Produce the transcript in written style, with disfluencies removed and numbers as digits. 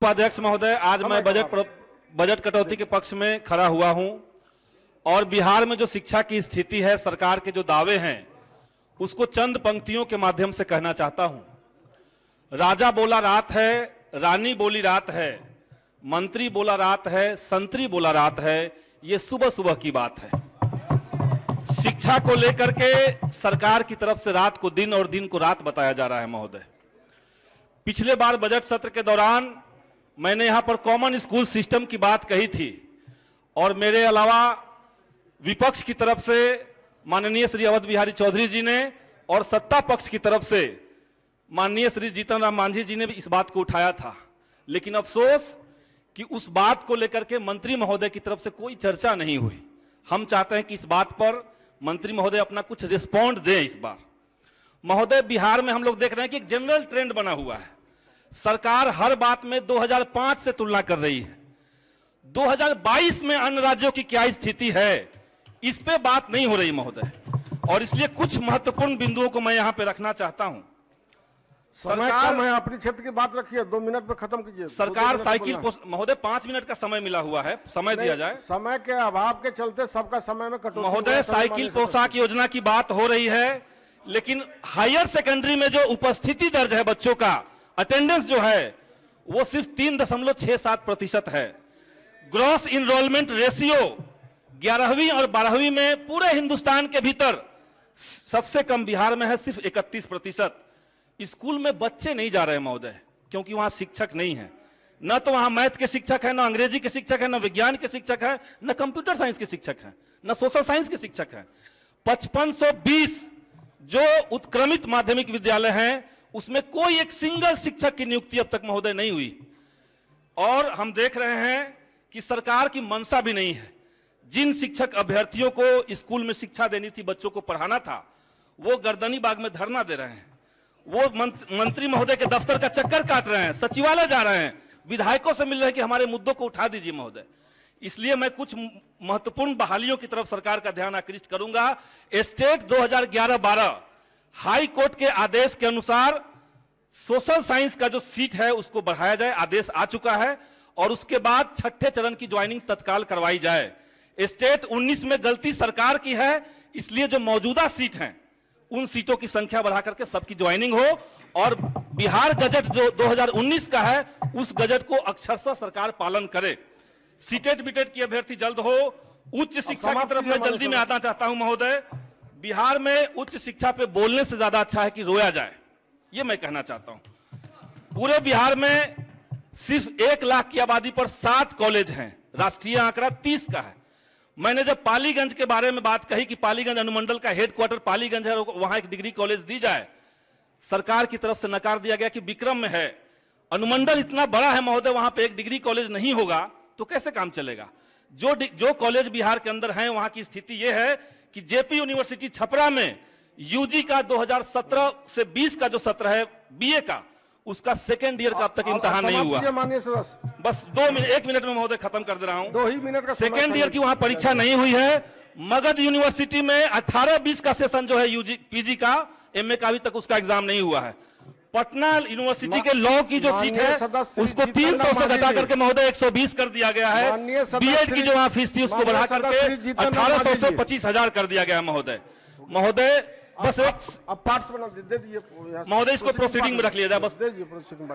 उपाध्यक्ष महोदय, आज मैं बजट कटौती के पक्ष में खड़ा हुआ हूं और बिहार में जो शिक्षा की स्थिति है, सरकार के जो दावे हैं, उसको चंद पंक्तियों के माध्यम से कहना चाहता हूं। राजा बोला रात है, रानी बोली रात है, मंत्री बोला रात है, संतरी बोला रात है, ये सुबह सुबह की बात है। शिक्षा को लेकर के सरकार की तरफ से रात को दिन और दिन को रात बताया जा रहा है महोदय। पिछले बार बजट सत्र के दौरान मैंने यहां पर कॉमन स्कूल सिस्टम की बात कही थी और मेरे अलावा विपक्ष की तरफ से माननीय श्री अवध बिहारी चौधरी जी ने और सत्ता पक्ष की तरफ से माननीय श्री जीतन राम मांझी जी ने भी इस बात को उठाया था। लेकिन अफसोस कि उस बात को लेकर के मंत्री महोदय की तरफ से कोई चर्चा नहीं हुई। हम चाहते हैं कि इस बात पर मंत्री महोदय अपना कुछ रिस्पॉन्ड दें इस बार। महोदय, बिहार में हम लोग देख रहे हैं कि एक जनरल ट्रेंड बना हुआ है। सरकार हर बात में 2005 से तुलना कर रही है। 2022 में अन्य राज्यों की क्या स्थिति है, इस पे बात नहीं हो रही महोदय, और इसलिए कुछ महत्वपूर्ण बिंदुओं को मैं यहां पे रखना चाहता हूं। सरकार में अपनी क्षेत्र की बात रखिए, 2 मिनट में खत्म कीजिए। सरकार साइकिल महोदय 5 मिनट का समय मिला हुआ है, समय दिया जाए। समय के अभाव के चलते सबका समय में कटौती महोदय, साइकिल पोशाक योजना की बात हो रही है, लेकिन हायर सेकेंडरी में जो उपस्थिति दर्ज है बच्चों का, अटेंडेंस जो है वो सिर्फ 3.67% है। ग्रॉस इनरोलमेंट रेशियो 11वीं और 12वीं में पूरे हिंदुस्तान के भीतर सबसे कम बिहार में है, सिर्फ 31%। स्कूल में बच्चे नहीं जा रहे महोदय, क्योंकि वहां शिक्षक नहीं है। न तो वहां मैथ के शिक्षक है, न अंग्रेजी के शिक्षक है, न विज्ञान के शिक्षक है, न कंप्यूटर साइंस के शिक्षक है, न सोशल साइंस के शिक्षक है। 5520 जो उत्क्रमित माध्यमिक विद्यालय हैं, उसमें कोई एक सिंगल शिक्षक की नियुक्ति अब तक महोदय नहीं हुई। और हम देख रहे हैं कि सरकार की मंशा भी नहीं है। जिन शिक्षक अभ्यर्थियों को स्कूल में शिक्षा देनी थी, बच्चों को पढ़ाना था, वो गर्दनी बाग में धरना दे रहे हैं। वो मंत्री महोदय के दफ्तर का चक्कर काट रहे हैं, सचिवालय जा रहे हैं, विधायकों से मिल रहे हैं कि हमारे मुद्दों को उठा दीजिए महोदय। इसलिए मैं कुछ महत्वपूर्ण बहालियों की तरफ सरकार का ध्यान आकृष्ट करूंगा। स्टेट 2011-12 हाई कोर्ट के आदेश के अनुसार सोशल साइंस का जो सीट है उसको बढ़ाया जाए, आदेश आ चुका है, और उसके बाद छठे चरण की ज्वाइनिंग तत्काल करवाई जाए। स्टेट 19 में गलती सरकार की है, इसलिए जो मौजूदा सीट हैं उन सीटों की संख्या बढ़ा करके सबकी ज्वाइनिंग हो, और बिहार गजट जो 2019 का है उस गजट को अक्षरशः सरकार पालन करे। सीटेट बीटेट की अभ्यर्थी जल्द हो। उच्च शिक्षा की तरफ मैं जल्दी में आना चाहता हूं महोदय। बिहार में उच्च शिक्षा पे बोलने से ज्यादा अच्छा है कि रोया जाए, ये मैं कहना चाहता हूं। पूरे बिहार में सिर्फ 1 लाख की आबादी पर 7 कॉलेज हैं, राष्ट्रीय आंकड़ा 30 का है। मैंने जब पालीगंज के बारे में बात कही कि पालीगंज अनुमंडल का हेडक्वार्टर पालीगंज है, वहां एक डिग्री कॉलेज दी जाए, सरकार की तरफ से नकार दिया गया कि विक्रम में है। अनुमंडल इतना बड़ा है महोदय, वहां पे एक डिग्री कॉलेज नहीं होगा तो कैसे काम चलेगा। जो कॉलेज बिहार के अंदर है, वहां की स्थिति यह है कि जेपी यूनिवर्सिटी छपरा में यूजी का 2017 से 20 का जो सत्र है बीए का, उसका सेकेंड ईयर का अब तक इम्तिहान नहीं हुआ। बस 1 मिनट में महोदय खत्म कर दे रहा हूं। 2 ही मिनट का सेकेंड ईयर की वहां परीक्षा नहीं हुई है। मगध यूनिवर्सिटी में 18-20 का सेशन जो है यूजी पीजी का, एमए का अभी तक उसका एग्जाम नहीं हुआ है। पटना यूनिवर्सिटी के लॉ की जो सीट है उसको 300 से घटा करके महोदय 120 कर दिया गया है। बीएड की जो वहां फीस थी उसको बढ़ा करके 1800 से 25,000 कर दिया गया महोदय। बस एक अब पार्ट्स बना दे दीजिए महोदय, इसको प्रोसीडिंग में रख लिया जाए, बस दे दीजिए प्रोसीडिंग।